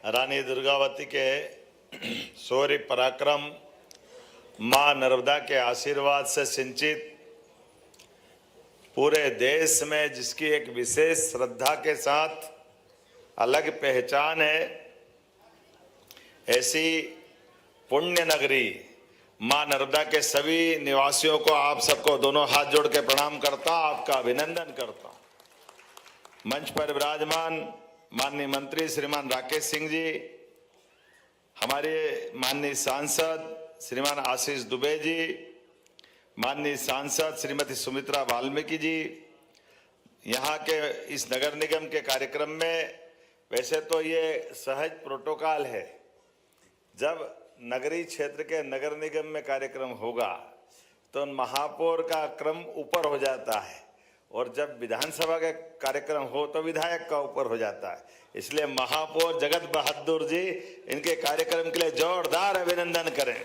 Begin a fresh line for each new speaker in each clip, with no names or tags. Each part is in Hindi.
रानी दुर्गावती के शौर्य पराक्रम, मां नर्मदा के आशीर्वाद से सिंचित पूरे देश में जिसकी एक विशेष श्रद्धा के साथ अलग पहचान है, ऐसी पुण्य नगरी मां नर्मदा के सभी निवासियों को, आप सबको दोनों हाथ जोड़ के प्रणाम करता, आपका अभिनंदन करता। मंच पर विराजमान माननीय मंत्री श्रीमान राकेश सिंह जी, हमारे माननीय सांसद श्रीमान आशीष दुबे जी, माननीय सांसद श्रीमती सुमित्रा वाल्मीकि जी, यहाँ के इस नगर निगम के कार्यक्रम में वैसे तो ये सहज प्रोटोकॉल है, जब नगरीय क्षेत्र के नगर निगम में कार्यक्रम होगा तो महापौर का क्रम ऊपर हो जाता है और जब विधानसभा का कार्यक्रम हो तो विधायक का ऊपर हो जाता है। इसलिए महापौर जगत बहादुर जी, इनके कार्यक्रम के लिए जोरदार अभिनंदन करें।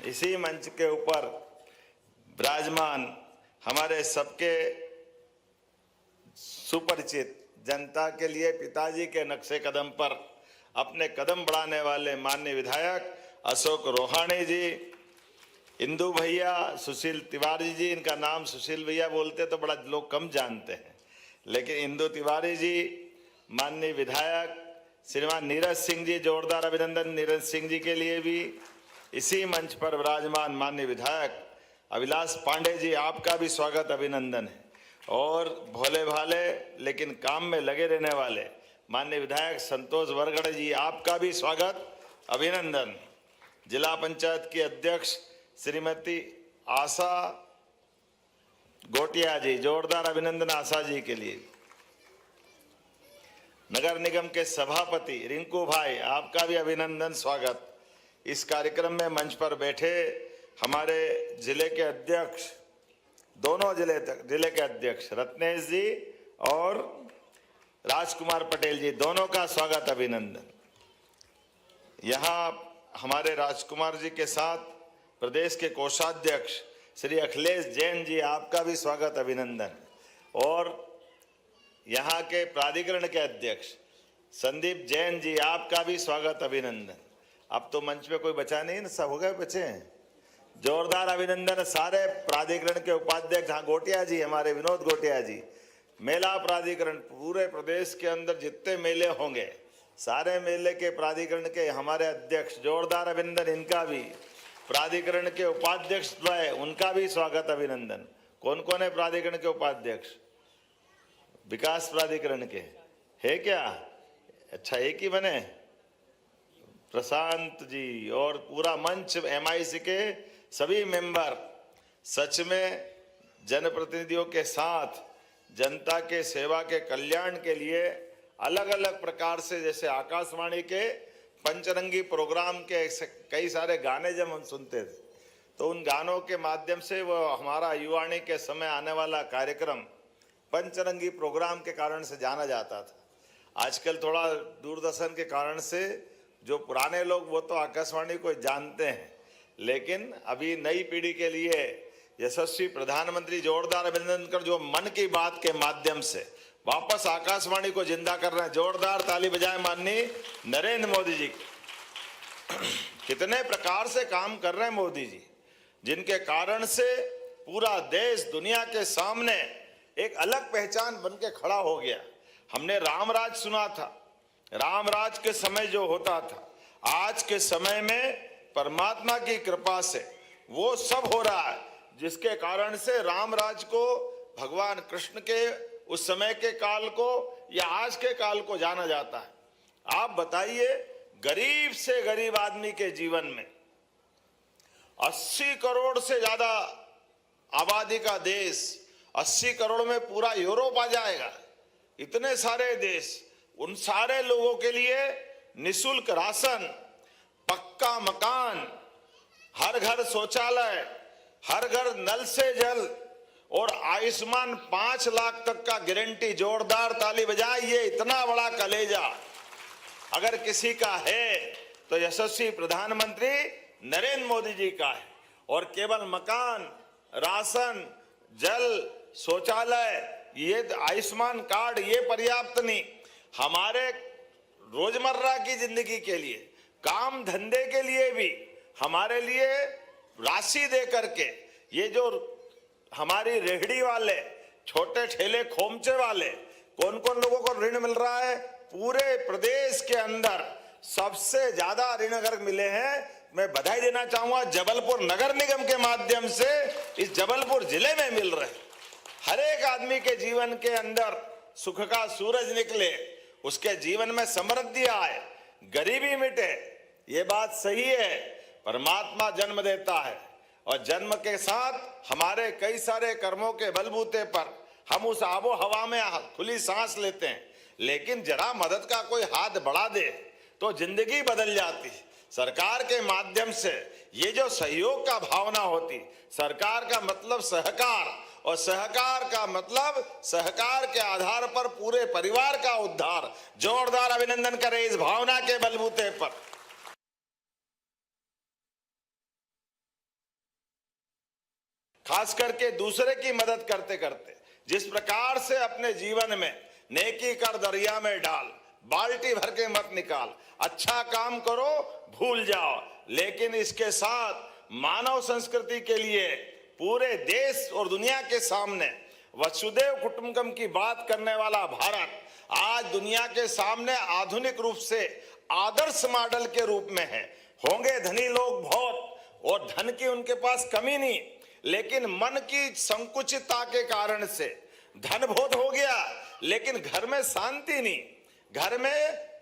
इसी मंच के ऊपर विराजमान हमारे सबके सुपरिचित, जनता के लिए पिताजी के नक्शे कदम पर अपने कदम बढ़ाने वाले माननीय विधायक अशोक रोहाणी जी, इंदु भैया, सुशील तिवारी जी, इनका नाम सुशील भैया बोलते तो बड़ा लोग कम जानते हैं, लेकिन इंदु तिवारी जी, माननीय विधायक श्रीमान नीरज सिंह जी, जोरदार अभिनंदन नीरज सिंह जी के लिए भी। इसी मंच पर विराजमान माननीय विधायक अभिलाष पांडे जी, आपका भी स्वागत अभिनंदन है। और भोले भाले लेकिन काम में लगे रहने वाले माननीय विधायक संतोष वरगड़े जी, आपका भी स्वागत अभिनंदन। जिला पंचायत की अध्यक्ष श्रीमती आशा गोटिया जी, जोरदार अभिनंदन आशा जी के लिए। नगर निगम के सभापति रिंकू भाई, आपका भी अभिनंदन स्वागत। इस कार्यक्रम में मंच पर बैठे हमारे जिले के अध्यक्ष, दोनों जिले के अध्यक्ष रत्नेश जी और राजकुमार पटेल जी, दोनों का स्वागत अभिनंदन। यहाँ हमारे राजकुमार जी के साथ प्रदेश के कोषाध्यक्ष श्री अखिलेश जैन जी, आपका भी स्वागत अभिनंदन। और यहाँ के प्राधिकरण के अध्यक्ष संदीप जैन जी, आपका भी स्वागत अभिनंदन। अब तो मंच पे कोई बचा नहीं, सब हो गए बचे हैं। जोरदार अभिनंदन सारे प्राधिकरण के उपाध्यक्ष। हाँ, गोटिया जी, हमारे विनोद गोटिया जी, मेला प्राधिकरण, पूरे प्रदेश के अंदर जितने मेले होंगे सारे मेले के प्राधिकरण के हमारे अध्यक्ष, जोरदार अभिनंदन इनका भी। प्राधिकरण के उपाध्यक्ष द्वय, उनका भी स्वागत अभिनंदन। कौन कौन है प्राधिकरण के उपाध्यक्ष? विकास प्राधिकरण के है क्या? अच्छा, एक ही बने, प्रशांत जी। और पूरा मंच MIC के सभी मेंबर, सच में जनप्रतिनिधियों के साथ जनता के सेवा के कल्याण के लिए अलग अलग प्रकार से, जैसे आकाशवाणी के पंचरंगी प्रोग्राम के कई सारे गाने जब हम सुनते थे तो उन गानों के माध्यम से वो हमारा युवाणी के समय आने वाला कार्यक्रम पंचरंगी प्रोग्राम के कारण से जाना जाता था। आजकल थोड़ा दूरदर्शन के कारण से जो पुराने लोग वो तो आकाशवाणी को जानते हैं, लेकिन अभी नई पीढ़ी के लिए यशस्वी प्रधानमंत्री, जोरदार अभिनंदन कर, जो मन की बात के माध्यम से वापस आकाशवाणी को जिंदा कर रहे हैं। जोरदार ताली बजाएं माननीय नरेंद्र मोदी जी। कितने प्रकार से काम कर रहे हैं मोदी जी, जिनके कारण से पूरा देश दुनिया के सामने एक अलग पहचान बन के खड़ा हो गया। हमने रामराज सुना था, रामराज के समय जो होता था, आज के समय में परमात्मा की कृपा से वो सब हो रहा है जिसके कारण से रामराज को भगवान कृष्ण के उस समय के काल को या आज के काल को जाना जाता है। आप बताइए, गरीब से गरीब आदमी के जीवन में 80 करोड़ से ज्यादा आबादी का देश, 80 करोड़ में पूरा यूरोप आ जाएगा, इतने सारे देश, उन सारे लोगों के लिए निःशुल्क राशन, पक्का मकान, हर घर शौचालय, हर घर नल से जल और आयुष्मान 5 लाख तक का गारंटी। जोरदार ताली बजाए। ये इतना बड़ा कलेजा अगर किसी का है तो यशस्वी प्रधानमंत्री नरेंद्र मोदी जी का है। और केवल मकान, राशन, जल, शौचालय, ये आयुष्मान कार्ड ये पर्याप्त नहीं, हमारे रोजमर्रा की जिंदगी के लिए, काम धंधे के लिए भी हमारे लिए राशि दे करके, ये जो हमारी रेहड़ी वाले, छोटे ठेले खोमचे वाले, कौन कौन लोगों को ऋण मिल रहा है? पूरे प्रदेश के अंदर सबसे ज्यादा ऋण अगर मिले हैं, मैं बधाई देना चाहूंगा जबलपुर नगर निगम के माध्यम से इस जबलपुर जिले में मिल रहे। हर एक आदमी के जीवन के अंदर सुख का सूरज निकले, उसके जीवन में समृद्धि आए, गरीबी मिटे। ये बात सही है, परमात्मा जन्म देता है और जन्म के साथ हमारे कई सारे कर्मों के बलबूते पर हम उस आबो हवा में खुली सांस लेते हैं, लेकिन जरा मदद का कोई हाथ बढ़ा दे तो जिंदगी बदल जाती। सरकार के माध्यम से ये जो सहयोग का भावना होती, सरकार का मतलब सहकार, और सहकार का मतलब सहकार के आधार पर पूरे परिवार का उद्धार। जोरदार अभिनंदन करें इस भावना के बलबूते पर। खास करके दूसरे की मदद करते करते जिस प्रकार से अपने जीवन में नेकी कर दरिया में डाल, बाल्टी भर के मत निकाल, अच्छा काम करो भूल जाओ, लेकिन इसके साथ मानव संस्कृति के लिए पूरे देश और दुनिया के सामने वसुदेव कुटुंबकम की बात करने वाला भारत आज दुनिया के सामने आधुनिक रूप से आदर्श मॉडल के रूप में है। होंगे धनी लोग बहुत और धन की उनके पास कमी नहीं, लेकिन मन की संकुचितता के कारण से धन बहुत हो गया, लेकिन घर में शांति नहीं, घर में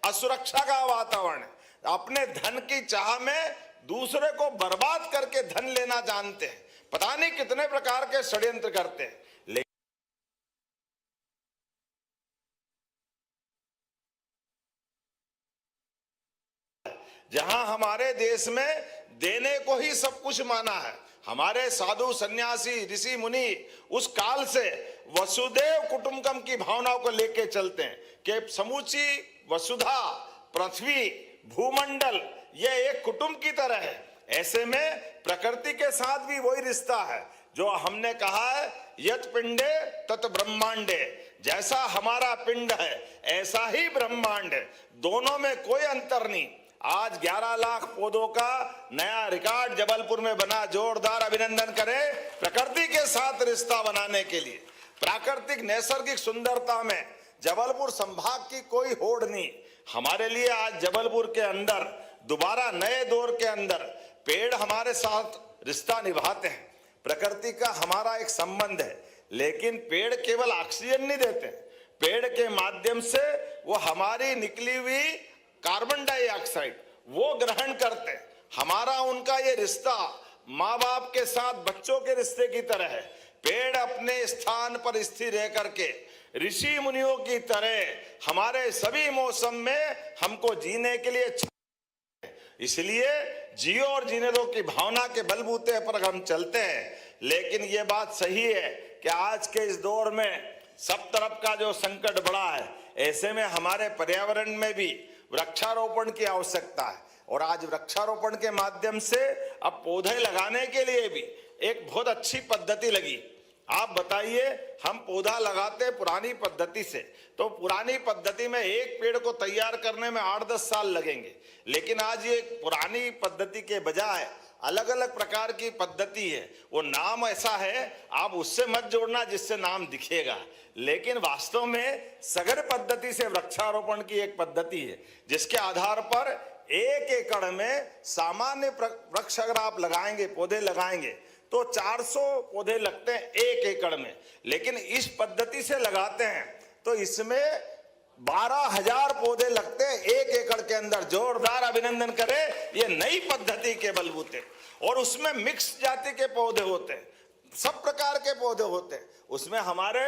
असुरक्षा का वातावरण, अपने धन की चाह में दूसरे को बर्बाद करके धन लेना जानते हैं, पता नहीं कितने प्रकार के षड्यंत्र करते हैं। लेकिन जहां हमारे देश में देने को ही सब कुछ माना है, हमारे साधु सन्यासी ऋषि मुनि उस काल से वसुदेव कुटुंबकम की भावनाओं को लेके चलते हैं कि समूची वसुधा, पृथ्वी, भूमंडल ये एक कुटुंब की तरह है। ऐसे में प्रकृति के साथ भी वही रिश्ता है जो हमने कहा है, यत पिंडे तत ब्रह्मांडे। जैसा हमारा पिंड है ऐसा ही ब्रह्मांड है, दोनों में कोई अंतर नहीं। आज 11 लाख पौधों का नया रिकॉर्ड जबलपुर में बना। जोरदार अभिनंदन करें प्रकृति के साथ रिश्ता बनाने के लिए। प्राकृतिक नैसर्गिक सुंदरता में जबलपुर संभाग की कोई होड़ नहीं। हमारे लिए आज जबलपुर के अंदर दोबारा नए दौर के अंदर पेड़ हमारे साथ रिश्ता निभाते हैं। प्रकृति का हमारा एक संबंध है, लेकिन पेड़ केवल ऑक्सीजन नहीं देते, पेड़ के माध्यम से वो हमारी निकली हुई कार्बन डाइऑक्साइड वो ग्रहण करते हैं। हमारा उनका ये रिश्ता माँ बाप के साथ बच्चों के रिश्ते की तरह है। पेड़ अपने स्थान पर स्थिर रह करके ऋषि मुनियों की तरह हमारे सभी मौसम में हमको जीने के लिए, इसलिए जियो और जीने दो की भावना के बलबूते पर हम चलते हैं। लेकिन ये बात सही है कि आज के इस दौर में सब तरफ का जो संकट बढ़ा है, ऐसे में हमारे पर्यावरण में भी वृक्षारोपण की आवश्यकता है। और आज वृक्षारोपण के माध्यम से अब पौधे लगाने के लिए भी एक बहुत अच्छी पद्धति लगी। आप बताइए, हम पौधा लगाते पुरानी पद्धति से, तो पुरानी पद्धति में एक पेड़ को तैयार करने में 8-10 साल लगेंगे, लेकिन आज ये पुरानी पद्धति के बजाय अलग अलग प्रकार की पद्धति है। वो नाम ऐसा है, आप उससे मत जोड़ना जिससे नाम दिखेगा, लेकिन वास्तव में सघन पद्धति से वृक्षारोपण की एक पद्धति है, जिसके आधार पर 1 एकड़ में सामान्य वृक्ष अगर आप लगाएंगे, पौधे लगाएंगे, तो 400 पौधे लगते हैं 1 एकड़ में। लेकिन इस पद्धति से लगाते हैं तो इसमें 12,000 पौधे लगते हैं 1 एकड़ के अंदर। जोरदार अभिनंदन करें ये नई पद्धति के बलबूते। और उसमें मिक्स जाति के पौधे होते हैं, सब प्रकार के पौधे होते हैं। उसमें हमारे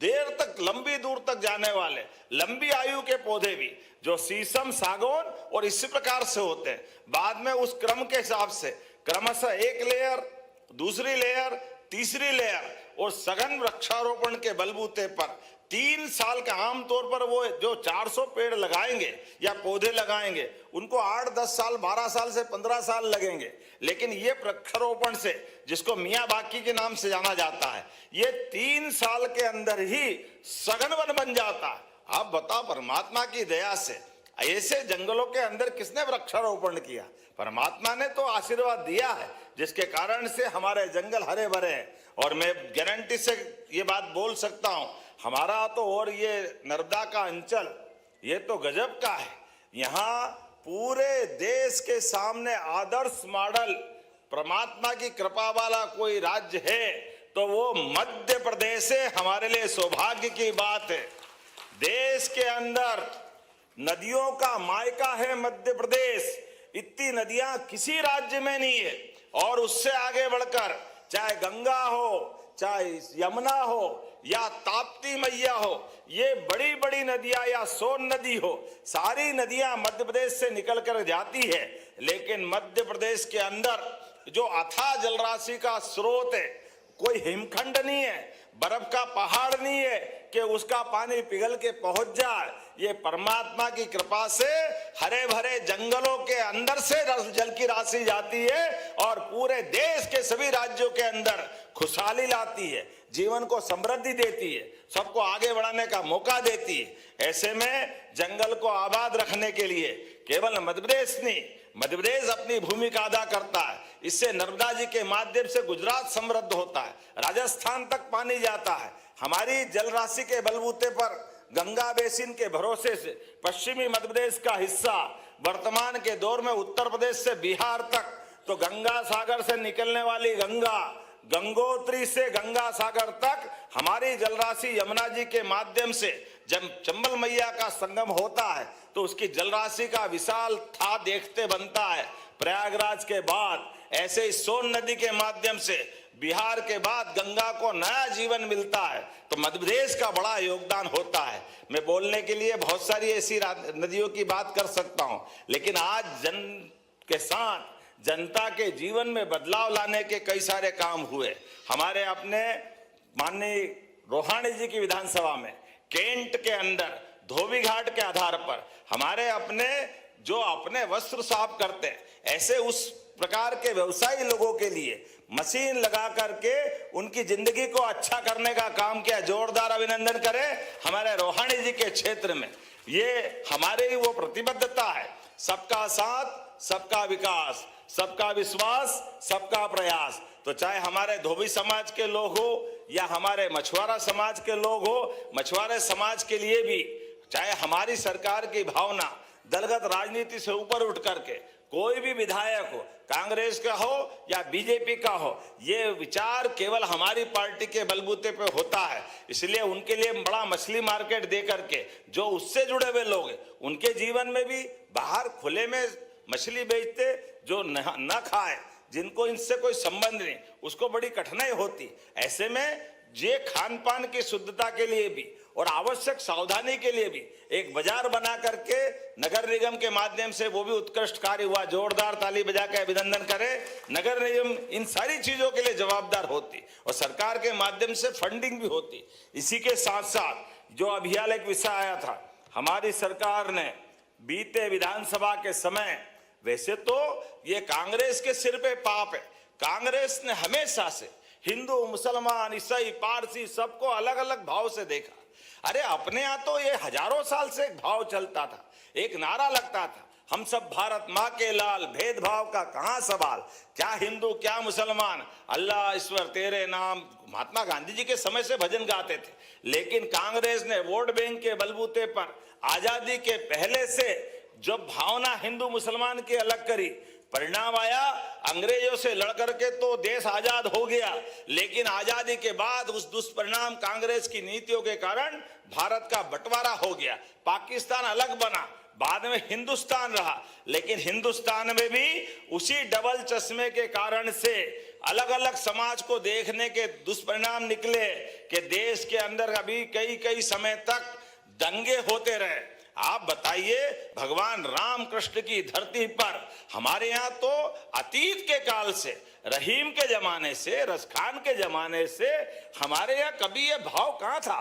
देर तक, लंबी दूर तक जाने वाले, लंबी आयु के पौधे भी, जो शीशम, सागौन और इसी प्रकार से होते हैं। बाद में उस क्रम के हिसाब से क्रमशः 1 लेयर, दूसरी लेयर, तीसरी लेयर, और सघन वृक्षारोपण के बलबूते पर 3 साल का, आमतौर पर वो जो 400 पेड़ लगाएंगे या पौधे लगाएंगे, उनको 8-10 साल, 12 साल से 15 साल लगेंगे। लेकिन ये वृक्षारोपण से, जिसको मियाँ बाकी के नाम से जाना जाता है, ये 3 साल के अंदर ही सघन वन बन जाता है। आप बताओ, परमात्मा की दया से ऐसे जंगलों के अंदर किसने वृक्षारोपण किया? परमात्मा ने तो आशीर्वाद दिया है, जिसके कारण से हमारे जंगल हरे भरे हैं। और मैं गारंटी से ये बात बोल सकता हूं, हमारा तो और ये नर्मदा का अंचल ये तो गजब का है। यहाँ पूरे देश के सामने आदर्श मॉडल परमात्मा की कृपा वाला कोई राज्य है तो वो मध्य प्रदेश है। हमारे लिए सौभाग्य की बात है। देश के अंदर नदियों का मायका है मध्य प्रदेश। इतनी नदियां किसी राज्य में नहीं है। और उससे आगे बढ़कर चाहे गंगा हो, चाहे यमुना हो या ताप्ती मैया हो, ये बड़ी बड़ी नदियां या सोन नदी हो, सारी नदियां मध्य प्रदेश से निकल कर जाती है। लेकिन मध्य प्रदेश के अंदर जो अथाह जलराशि का स्रोत है, कोई हिमखंड नहीं है, बर्फ का पहाड़ नहीं है कि उसका पानी पिघल के पहुंच जाए। ये परमात्मा की कृपा से हरे भरे जंगलों के अंदर से जल की राशि जाती है और पूरे देश के सभी राज्यों के अंदर खुशहाली लाती है, जीवन को समृद्धि देती है, सबको आगे बढ़ाने का मौका देती है। ऐसे में जंगल को आबाद रखने के लिए केवल मध्य प्रदेश नहीं, मध्य प्रदेश अपनी भूमिका अदा करता है। इससे नर्मदा जी के माध्यम से गुजरात समृद्ध होता है, राजस्थान तक पानी जाता है। हमारी जल राशि के बलबूते पर गंगा बेसिन के भरोसे से पश्चिमी मध्य प्रदेश का हिस्सा वर्तमान के दौर में उत्तर प्रदेश से बिहार तक, तो गंगा सागर से निकलने वाली गंगा, गंगोत्री से गंगा सागर तक हमारी जलराशि यमुना जी के माध्यम से जब चंबल मैया का संगम होता है तो उसकी जलराशि का विशाल था देखते बनता है। प्रयागराज के बाद ऐसे ही सोन नदी के माध्यम से बिहार के बाद गंगा को नया जीवन मिलता है। तो मध्य प्रदेश का बड़ा योगदान होता है। मैं बोलने के लिए बहुत सारी ऐसी नदियों की बात कर सकता हूं, लेकिन आज जन के साथ जनता के जीवन में बदलाव लाने के कई सारे काम हुए। हमारे अपने माननीय रोहाणी जी की विधानसभा में केंट के अंदर धोबी घाट के आधार पर हमारे अपने जो अपने वस्त्र साफ करते हैं, ऐसे उस प्रकार के व्यवसायी लोगों के लिए मशीन लगा करके उनकी जिंदगी को अच्छा करने का काम किया। जोरदार अभिनंदन करें हमारे रोहाणी जी के क्षेत्र में। ये हमारे ही वो प्रतिबद्धता है, सबका साथ सबका विकास, सबका विश्वास सबका प्रयास। तो चाहे हमारे धोबी समाज के लोग हो या हमारे मछुआरा समाज के लोग हो, मछुआरे समाज के लिए भी चाहे हमारी सरकार की भावना दलगत राजनीति से ऊपर उठ करके कोई भी विधायक हो, कांग्रेस का हो या बीजेपी का हो, ये विचार केवल हमारी पार्टी के बलबूते पे होता है। इसलिए उनके लिए बड़ा मछली मार्केट दे करके जो उससे जुड़े हुए लोग हैं उनके जीवन में भी बाहर खुले में मछली बेचते जो न खाए, जिनको इनसे कोई संबंध नहीं, उसको बड़ी कठिनाई होती। ऐसे में ये खान पान की शुद्धता के लिए भी और आवश्यक सावधानी के लिए भी एक बाजार बना करके नगर निगम के माध्यम से वो भी उत्कृष्ट कार्य हुआ। जोरदार ताली बजा के अभिनंदन करें। नगर निगम इन सारी चीजों के लिए जवाबदार होती और सरकार के माध्यम से फंडिंग भी होती। इसी के साथ साथ जो अभियान एक विषय आया था, हमारी सरकार ने बीते विधानसभा के समय, वैसे तो ये कांग्रेस के सिर पे पाप है, कांग्रेस ने हमेशा से हिंदू मुसलमान ईसाई पारसी सबको अलग अलग भाव से देखा। अरे अपने यहाँ तो ये हजारों साल से एक भाव चलता था, एक नारा लगता था, हम सब भारत माँ के लाल, भेदभाव का कहाँ सवाल, क्या हिंदू क्या मुसलमान, अल्लाह ईश्वर तेरे नाम। महात्मा गांधी जी के समय से भजन गाते थे। लेकिन कांग्रेस ने वोट बैंक के बलबूते पर आजादी के पहले से जो भावना हिंदू मुसलमान की अलग करी, परिणाम आया अंग्रेजों से लड़कर के तो देश आजाद हो गया। लेकिन आजादी के बाद उस दुष्परिणाम कांग्रेस की नीतियों के कारण भारत का बंटवारा हो गया, पाकिस्तान अलग बना, बाद में हिंदुस्तान रहा। लेकिन हिंदुस्तान में भी उसी डबल चश्मे के कारण से अलग अलग समाज को देखने के दुष्परिणाम निकले कि देश के अंदर अभी कई कई समय तक दंगे होते रहे। आप बताइए, भगवान राम कृष्ण की धरती पर हमारे यहाँ तो अतीत के काल से, रहीम के जमाने से, रसखान के जमाने से हमारे यहाँ कभी ये भाव कहाँ था।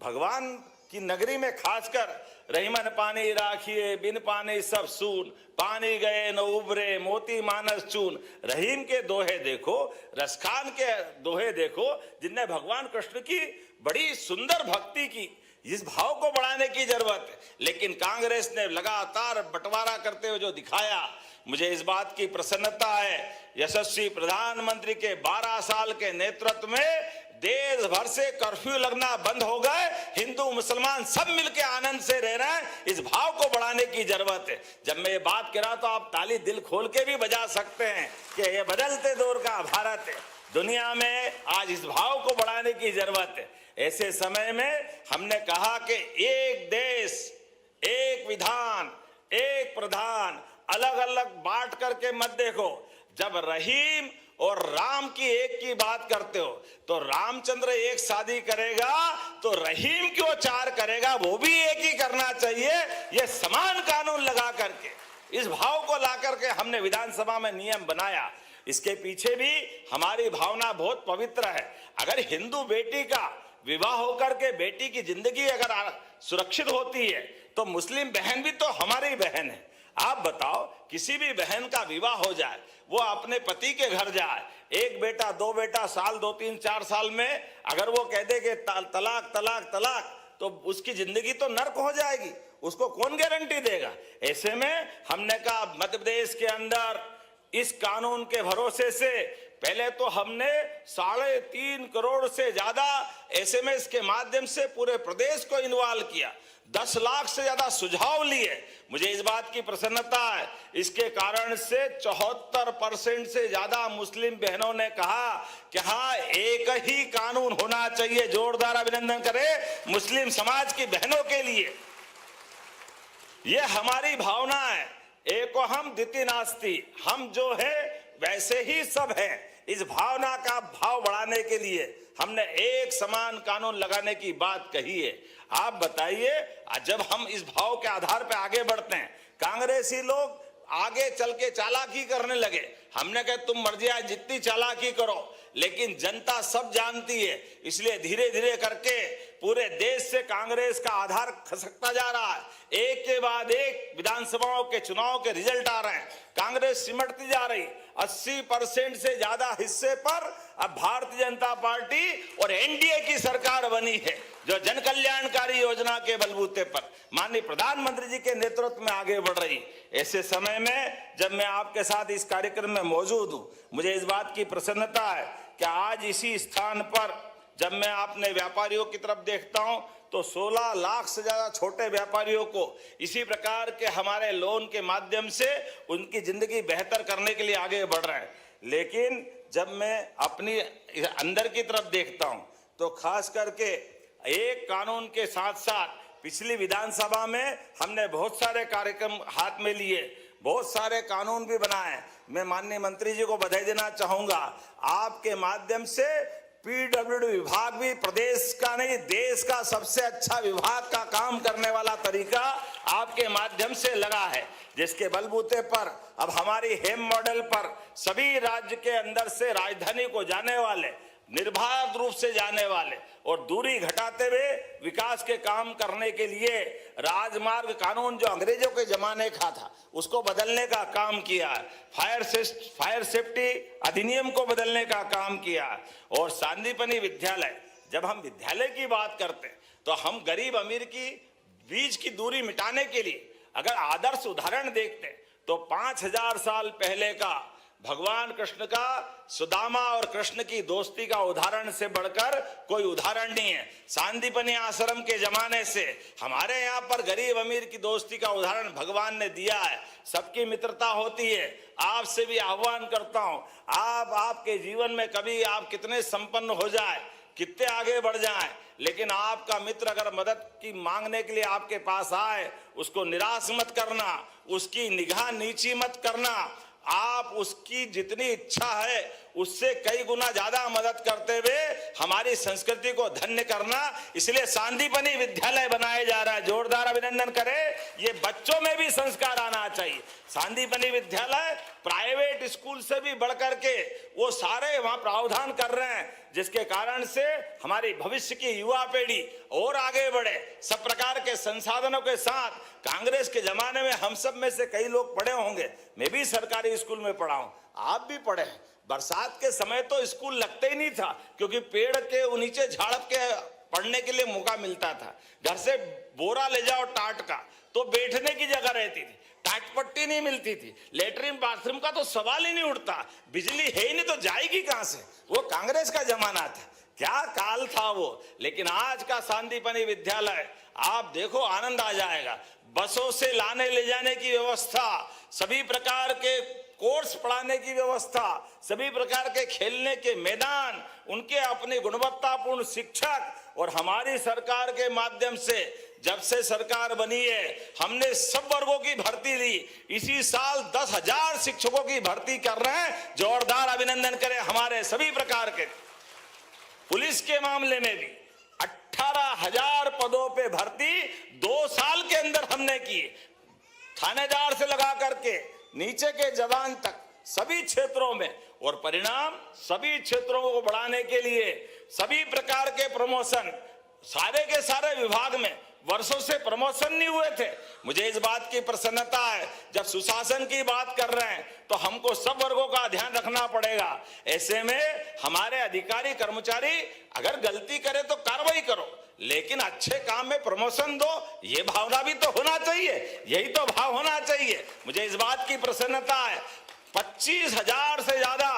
भगवान की नगरी में खासकर रहीमन पानी राखिए बिन पानी सब सून, पानी गए न उबरे मोती मानस चून। रहीम के दोहे देखो, रसखान के दोहे देखो, जिनने भगवान कृष्ण की बड़ी सुंदर भक्ति की। इस भाव को बढ़ाने की जरूरत है। लेकिन कांग्रेस ने लगातार बंटवारा करते हुए जो दिखाया, मुझे इस बात की प्रसन्नता है, यशस्वी प्रधानमंत्री के 12 साल के नेतृत्व में देश भर से कर्फ्यू लगना बंद हो गए, हिंदू मुसलमान सब मिलकर आनंद से रह रहे हैं। इस भाव को बढ़ाने की जरूरत है। जब मैं ये बात कह रहा तो आप ताली दिल खोल के भी बजा सकते हैं कि ये बदलते दौर का भारत है। दुनिया में आज इस भाव को बढ़ाने की जरूरत है। ऐसे समय में हमने कहा कि एक देश, एक विधान, एक प्रधान, अलग अलग बांट करके मत देखो। जब रहीम और राम की एक की बात करते हो तो रामचंद्र एक शादी करेगा तो रहीम क्यों 4 करेगा, वो भी एक ही करना चाहिए। ये समान कानून लगा करके, इस भाव को ला करके हमने विधानसभा में नियम बनाया। इसके पीछे भी हमारी भावना बहुत पवित्र है। अगर हिंदू बेटी का विवाह होकर के बेटी की जिंदगी अगर सुरक्षित होती है तो मुस्लिम बहन भी तो हमारी बहन है। आप बताओ, किसी भी बहन का विवाह हो जाए, वो अपने पति के घर जाए, 1 बेटा 2 बेटा साल 2 3 4 साल में अगर वो कह दे कि तलाक तलाक तलाक, तो उसकी जिंदगी तो नर्क हो जाएगी। उसको कौन गारंटी देगा? ऐसे में हमने कहा मध्य प्रदेश के अंदर इस कानून के भरोसे से पहले तो हमने 3.5 करोड़ से ज्यादा SMS के माध्यम से पूरे प्रदेश को इन्वॉल्व किया, 10 लाख से ज्यादा सुझाव लिए। मुझे इस बात की प्रसन्नता है, इसके कारण से 74% से ज्यादा मुस्लिम बहनों ने कहा कि हाँ, एक ही कानून होना चाहिए। जोरदार अभिनंदन करें मुस्लिम समाज की बहनों के लिए। ये हमारी भावना है, एको हम द्वितीय नास्ति, हम जो है वैसे ही सब हैं। इस भावना का भाव बढ़ाने के लिए हमने एक समान कानून लगाने की बात कही है। आप बताइए, जब हम इस भाव के आधार पर आगे बढ़ते हैं, कांग्रेसी लोग आगे चल के चालाकी करने लगे। हमने कहा तुम मर्जी है जितनी चालाकी करो, लेकिन जनता सब जानती है। इसलिए धीरे धीरे करके पूरे देश से कांग्रेस का आधार खसकता जा रहा है। एक के बाद एक विधानसभाओं के चुनाव के रिजल्ट आ रहे हैं, कांग्रेस सिमटती जा रही। 80% से ज्यादा हिस्से पर अब भारतीय जनता पार्टी और NDA की सरकार बनी है, जो जन कल्याणकारी योजना के बलबूते पर माननीय प्रधानमंत्री जी के नेतृत्व में आगे बढ़ रही। ऐसे समय में जब मैं आपके साथ इस कार्यक्रम में मौजूद हूं, मुझे इस बात की प्रसन्नता है कि आज इसी स्थान पर जब मैं अपने व्यापारियों की तरफ देखता हूं तो 16 लाख से ज्यादा छोटे व्यापारियों को इसी प्रकार के हमारे लोन के माध्यम से उनकी जिंदगी बेहतर करने के लिए आगे बढ़ रहे हैं। लेकिन जब मैं अपनी अंदर की तरफ देखता हूं तो खास करके एक कानून के साथ साथ पिछली विधानसभा में हमने बहुत सारे कार्यक्रम हाथ में लिए, बहुत सारे कानून भी बनाए। मैं माननीय मंत्री जी को बधाई देना चाहूंगा। आपके माध्यम से PWD विभाग भी प्रदेश का नहीं, देश का सबसे अच्छा विभाग का काम करने वाला तरीका आपके माध्यम से लगा है, जिसके बलबूते पर अब हमारी हेम मॉडल पर सभी राज्य के अंदर से राजधानी को जाने वाले, निर्बाध रूप से जाने वाले और दूरी घटाते हुए विकास के काम करने के लिए राजमार्ग कानून जो अंग्रेजों के जमाने का था उसको बदलने का काम किया है। फायर सेफ्टी अधिनियम को बदलने का काम किया है। और सांदीपनि विद्यालय, जब हम विद्यालय की बात करते तो हम गरीब अमीर की बीच की दूरी मिटाने के लिए अगर आदर्श उदाहरण देखते तो 5000 साल पहले का भगवान कृष्ण का सुदामा और कृष्ण की दोस्ती का उदाहरण से बढ़कर कोई उदाहरण नहीं है। सांदीपनि आश्रम के जमाने से हमारे यहाँ पर गरीब अमीर की दोस्ती का उदाहरण भगवान ने दिया है। सबकी मित्रता होती है। आपसे भी आह्वान करता हूँ, आपके जीवन में कभी आप कितने संपन्न हो जाए, कितने आगे बढ़ जाएं, लेकिन आपका मित्र अगर मदद की मांगने के लिए आपके पास आए, उसको निराश मत करना, उसकी निगाह नीची मत करना। आप उसकी जितनी इच्छा है उससे कई गुना ज्यादा मदद करते हुए हमारी संस्कृति को धन्य करना। इसलिए सांदीपनि विद्यालय बनाया जा रहा है। जोरदार अभिनंदन करें। ये बच्चों में भी संस्कार आना चाहिए। सांदीपनि विद्यालय प्राइवेट स्कूल से भी बढ़कर के वो सारे वहां प्रावधान कर रहे हैं, जिसके कारण से हमारी भविष्य की युवा पीढ़ी और आगे बढ़े। सब प्रकार के संसाधनों के साथ कांग्रेस के जमाने में हम सब में से कई लोग पढ़े होंगे, मैं भी सरकारी स्कूल में पढ़ा हूं, आप भी पढ़े हैं। बरसात के समय तो स्कूल लगते ही नहीं था, क्योंकि पेड़ के नीचे झाड़ के पढ़ने के लिए मौका मिलता था। घर से बोरा ले जाओ टाट का तो बैठने की जगह रहती थी, टाट पट्टी नहीं मिलती थी, लेटरिन बाथरूम का तो सवाल ही नहीं उठता, बिजली है ही नहीं तो जाएगी कहां से। वो कांग्रेस का जमाना था, क्या काल था वो। लेकिन आज का सांदीपनि विद्यालय आप देखो, आनंद आ जाएगा। बसों से लाने ले जाने की व्यवस्था, सभी प्रकार के कोर्स पढ़ाने की व्यवस्था, सभी प्रकार के खेलने के मैदान, उनके अपने गुणवत्तापूर्ण शिक्षक। और हमारी सरकार के माध्यम से जब से सरकार बनी है हमने सब वर्गों की भर्ती ली। इसी साल 10,000 शिक्षकों की भर्ती कर रहे हैं, जोरदार अभिनंदन करें हमारे सभी प्रकार के। पुलिस के मामले में भी 18,000 पदों पे भर्ती 2 साल के अंदर हमने की, थानेदार से लगा करके नीचे के जवान तक सभी क्षेत्रों में। और परिणाम, सभी क्षेत्रों को बढ़ाने के लिए सभी प्रकार के प्रमोशन, सारे के सारे विभाग में वर्षों से प्रमोशन नहीं हुए थे। मुझे इस बात की प्रसन्नता है, जब सुशासन की बात कर रहे हैं तो हमको सब वर्गों का ध्यान रखना पड़ेगा। ऐसे में हमारे अधिकारी कर्मचारी अगर गलती करे तो कार्रवाई करो, लेकिन अच्छे काम में प्रमोशन दो, ये भावना भी तो होना चाहिए, यही तो भाव होना चाहिए। मुझे इस बात की प्रसन्नता है, 25,000 से ज्यादा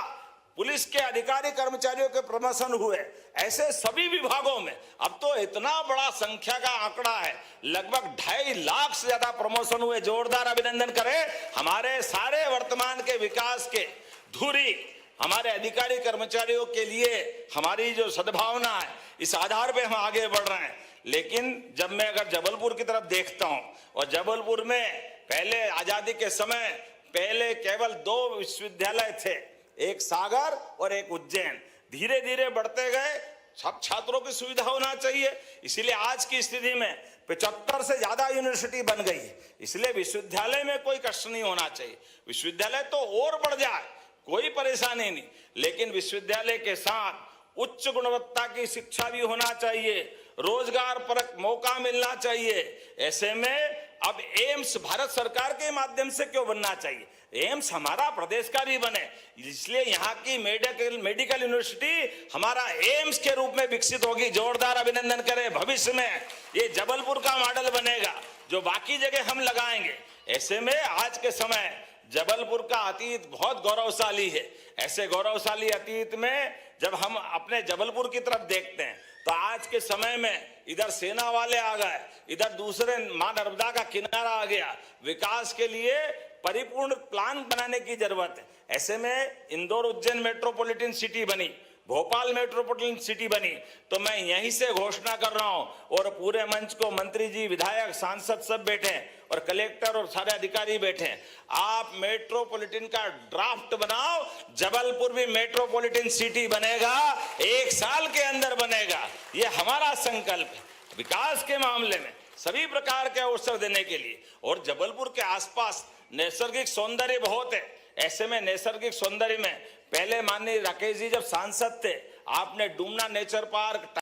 पुलिस के अधिकारी कर्मचारियों के प्रमोशन हुए। ऐसे सभी विभागों में अब तो इतना बड़ा संख्या का आंकड़ा है, लगभग 2.5 लाख से ज्यादा प्रमोशन हुए। जोरदार अभिनंदन करें हमारे सारे वर्तमान के विकास के धुरी हमारे अधिकारी कर्मचारियों के लिए। हमारी जो सद्भावना है, इस आधार पे हम आगे बढ़ रहे हैं। लेकिन जब मैं अगर जबलपुर की तरफ देखता हूं, और जबलपुर में पहले आजादी के समय पहले केवल 2 विश्वविद्यालय थे, एक सागर और एक उज्जैन। धीरे धीरे बढ़ते गए, सब छात्रों की सुविधा होना चाहिए, इसलिए आज की स्थिति में 75 से ज्यादा यूनिवर्सिटी बन गई। इसलिए विश्वविद्यालय में कोई कष्ट नहीं होना चाहिए, विश्वविद्यालय तो और बढ़ जाए, कोई परेशानी नहीं, लेकिन विश्वविद्यालय के साथ उच्च गुणवत्ता की शिक्षा भी होना चाहिए, रोजगार परक मौका मिलना चाहिए। ऐसे में अब एम्स भारत सरकार के माध्यम से क्यों बनना चाहिए, एम्स हमारा प्रदेश का भी बने, इसलिए यहाँ की मेडिकल यूनिवर्सिटी हमारा एम्स के रूप में विकसित होगी। जोरदार अभिनंदन करें, भविष्य में ये जबलपुर का मॉडल बनेगा जो बाकी जगह हम लगाएंगे। ऐसे में आज के समय जबलपुर का अतीत बहुत गौरवशाली है। ऐसे गौरवशाली अतीत में जब हम अपने जबलपुर की तरफ देखते हैं तो आज के समय में इधर सेना वाले आ गए, इधर दूसरे मां नर्मदा का किनारा आ गया। विकास के लिए परिपूर्ण प्लान बनाने की जरूरत है। ऐसे में इंदौर उज्जैन मेट्रोपॉलिटन सिटी बनी, भोपाल मेट्रोपॉलिटन सिटी बनी, तो मैं यहीं से घोषणा कर रहा हूं, और पूरे मंच को मंत्री जी, विधायक, सांसद सब बैठे और कलेक्टर और सारे अधिकारी बैठे, आप मेट्रोपॉलिटन का ड्राफ्ट बनाओ, जबलपुर भी मेट्रोपॉलिटन सिटी बनेगा, 1 साल के अंदर बनेगा। ये हमारा संकल्प है विकास के मामले में सभी प्रकार के अवसर देने के लिए। और जबलपुर के आसपास नैसर्गिक सौंदर्य बहुत है। ऐसे में नैसर्गिक सौंदर्य में पहले माननीय राकेश जी जब सांसद थे, आपने डूमना नेचर पार्क,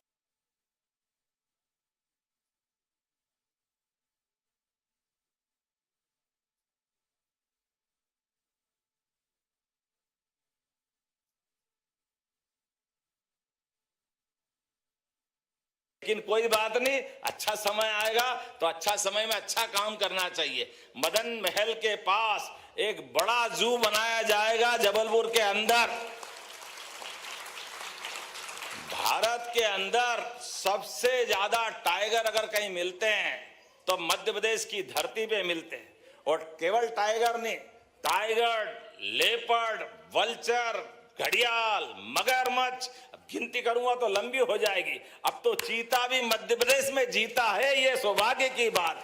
लेकिन कोई बात नहीं, अच्छा समय आएगा तो अच्छा समय में अच्छा काम करना चाहिए। मदन महल के पास एक बड़ा जू बनाया जाएगा जबलपुर के अंदर। भारत के अंदर सबसे ज्यादा टाइगर अगर कहीं मिलते हैं तो मध्य प्रदेश की धरती पे मिलते हैं। और केवल टाइगर नहीं, टाइगर, लेपर्ड, वल्चर, घड़ियाल, मगरमच्छ, गिनती करूंगा तो लंबी हो जाएगी। अब तो चीता भी मध्य प्रदेश में जीता है, ये सौभाग्य की बात।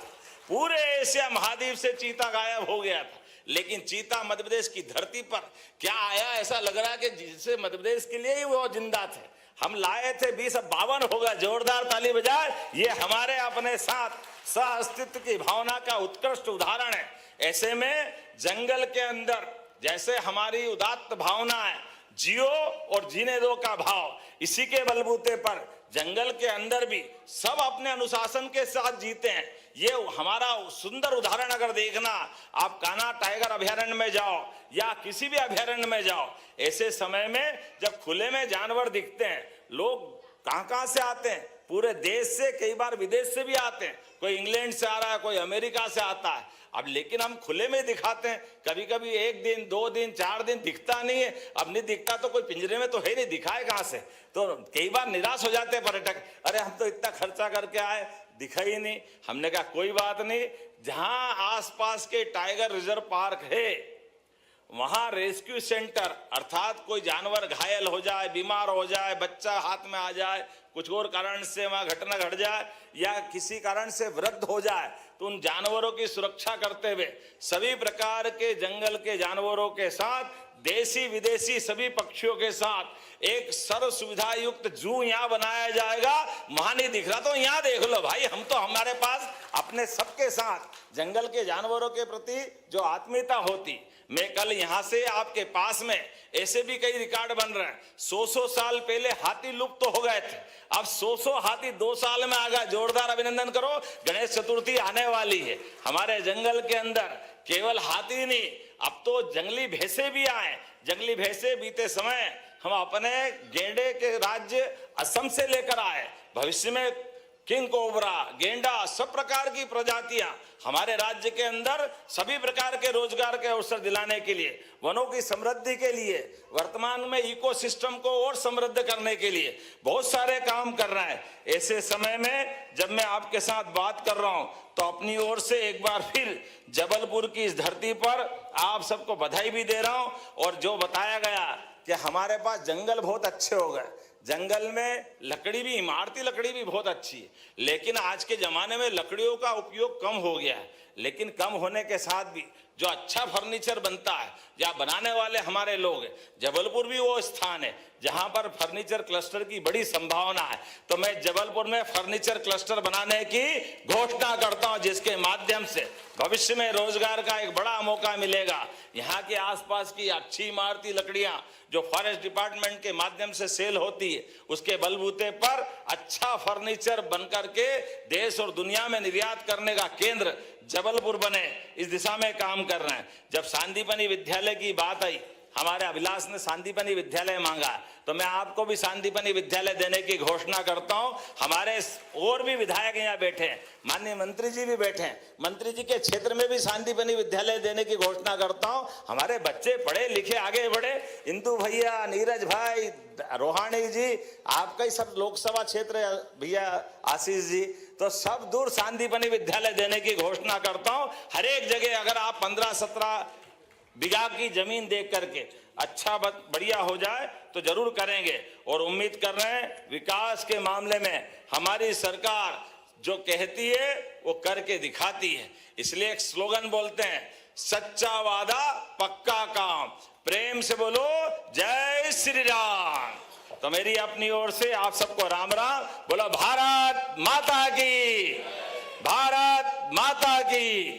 पूरे एशिया महाद्वीप से चीता गायब हो गया था, लेकिन चीता मध्य प्रदेश की धरती पर क्या आया, ऐसा लग रहा है कि जिससे मध्य प्रदेश के लिए ही वो जिंदा थे। हम लाए थे 2052 होगा, जोरदार ताली बजाए। ये हमारे अपने साथ सह अस्तित्व की भावना का उत्कृष्ट उदाहरण है। ऐसे में जंगल के अंदर जैसे हमारी उदात्त भावना है, जियो और जीने दो का भाव, इसी के बलबूते पर जंगल के अंदर भी सब अपने अनुशासन के साथ जीते हैं। ये हमारा सुंदर उदाहरण अगर देखना, आप कान्हा टाइगर अभयारण्य में जाओ या किसी भी अभयारण्य में जाओ, ऐसे समय में जब खुले में जानवर दिखते हैं, लोग कहां से आते हैं, पूरे देश से, कई बार विदेश से भी आते हैं, कोई इंग्लैंड से आ रहा है, कोई अमेरिका से आता है। अब लेकिन हम खुले में दिखाते हैं, कभी कभी 1 दिन 2 दिन 4 दिन दिखता नहीं है। अब नहीं दिखता तो कोई पिंजरे में तो है नहीं, दिखाए कहां से। तो कई बार निराश हो जाते हैं पर्यटक, अरे हम तो इतना खर्चा करके आए, दिखा ही नहीं। हमने कहा कोई बात नहीं, जहां आसपास के टाइगर रिजर्व पार्क है वहां रेस्क्यू सेंटर, अर्थात कोई जानवर घायल हो जाए, बीमार हो जाए, बच्चा हाथ में आ जाए, कुछ और कारण से वहां घटना घट जाए या किसी कारण से वृद्ध हो जाए, तो उन जानवरों की सुरक्षा करते हुए सभी प्रकार के जंगल के जानवरों के साथ, देसी विदेशी सभी पक्षियों के साथ एक सर्व सुविधा युक्त जू यहाँ बनाया जाएगा। वहां नहीं दिख रहा तो यहाँ देख लो भाई। हम तो हमारे पास अपने सबके साथ जंगल के जानवरों के प्रति जो आत्मीयता होती। मैं कल यहाँ से आपके पास में ऐसे भी कई रिकॉर्ड बन रहे हैं। 100 साल पहले हाथी लुप्त तो हो गए थे, अब 100 हाथी 2 साल में आ गए। जोरदार अभिनंदन करो। गणेश चतुर्थी आने वाली है, हमारे जंगल के अंदर केवल हाथी नहीं, अब तो जंगली भैंसे भी आए। जंगली भैंसे बीते समय हम अपने गेंडे के राज्य असम से लेकर आए। भविष्य में किंग कोबरा, गेंडा, सब प्रकार की प्रजातियां हमारे राज्य के अंदर सभी प्रकार के रोजगार के अवसर दिलाने के लिए, वनों की समृद्धि के लिए, वर्तमान में इकोसिस्टम को और समृद्ध करने के लिए बहुत सारे काम कर रहे हैं। ऐसे समय में जब मैं आपके साथ बात कर रहा हूं तो अपनी ओर से एक बार फिर जबलपुर की इस धरती पर आप सबको बधाई भी दे रहा हूं। और जो बताया गया कि हमारे पास जंगल बहुत अच्छे हो गए, जंगल में लकड़ी भी, इमारती लकड़ी भी बहुत अच्छी है, लेकिन आज के जमाने में लकड़ियों का उपयोग कम हो गया है। लेकिन कम होने के साथ भी जो अच्छा फर्नीचर बनता है, या बनाने वाले हमारे लोग हैं, जबलपुर भी वो स्थान है जहां पर फर्नीचर क्लस्टर की बड़ी संभावना है। तो मैं जबलपुर में फर्नीचर क्लस्टर बनाने की घोषणा करता हूं, जिसके माध्यम से भविष्य में रोजगार का एक बड़ा मौका मिलेगा। यहाँ के आसपास की अच्छी इमारती लकड़ियां जो फॉरेस्ट डिपार्टमेंट के माध्यम से सेल होती है, उसके बलबूते पर अच्छा फर्नीचर बनकर के देश और दुनिया में निर्यात करने का केंद्र जबलपुर बने, इस दिशा में काम कर रहे हैं। जब सांदीपनि विद्यालय की बात आई, हमारे अभिलाष ने सांदीपनि विद्यालय मांगा, तो मैं आपको भी सांदीपनि विद्यालय देने की घोषणा करता हूं। हमारे और भी विधायक यहाँ बैठे हैं, माननीय मंत्री जी भी बैठे हैं, मंत्री जी के क्षेत्र में भी सांदीपनि विद्यालय देने की घोषणा करता हूं। हमारे बच्चे पढ़े लिखे आगे बढ़े। इंदु भैया, नीरज भाई, रोहाणी जी, आपका ही सब लोकसभा क्षेत्र भैया आशीष जी, तो सब दूर सांदीपनि विद्यालय देने की घोषणा करता हूं। हर एक जगह अगर आप 15-17 बीघा की जमीन देख करके अच्छा बढ़िया हो जाए तो जरूर करेंगे। और उम्मीद कर रहे हैं विकास के मामले में हमारी सरकार जो कहती है वो करके दिखाती है। इसलिए एक स्लोगन बोलते हैं, सच्चा वादा पक्का काम। प्रेम से बोलो जय श्री राम। तो मेरी अपनी ओर से आप सबको राम राम। बोलो भारत माता की, भारत माता की।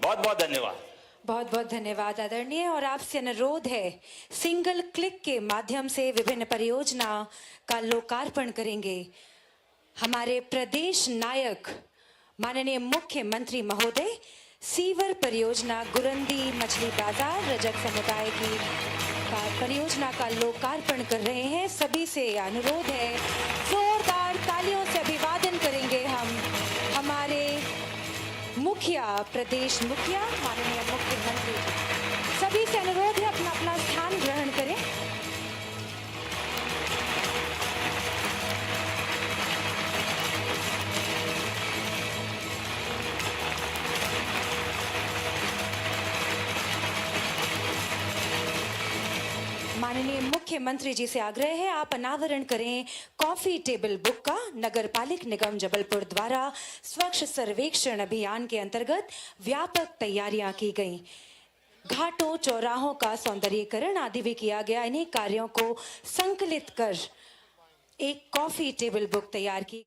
बहुत बहुत धन्यवाद।
बहुत बहुत धन्यवाद आदरणीय। और आपसे अनुरोध है, सिंगल क्लिक के माध्यम से विभिन्न परियोजना का लोकार्पण करेंगे हमारे प्रदेश नायक माननीय मुख्यमंत्री महोदय। सीवर परियोजना गुरंदी मछली बाजार रजक समुदाय की परियोजना का लोकार्पण कर रहे हैं। सभी से अनुरोध है, जोरदार तालियों से अभिवादन करेंगे हम हमारे मुखिया, प्रदेश मुखिया माननीय मुख्यमंत्री। सभी से अनुरोध है अपना अपना स्थान ग्रहण करें। माननीय मुख्यमंत्री जी से आग्रह है, आप अनावरण करें कॉफी टेबल बुक का। नगर पालिक निगम जबलपुर द्वारा स्वच्छ सर्वेक्षण अभियान के अंतर्गत व्यापक तैयारियां की गई। घाटों, चौराहों का सौंदर्यीकरण आदि भी किया गया। इन्हीं कार्यों को संकलित कर एक कॉफी टेबल बुक तैयार की।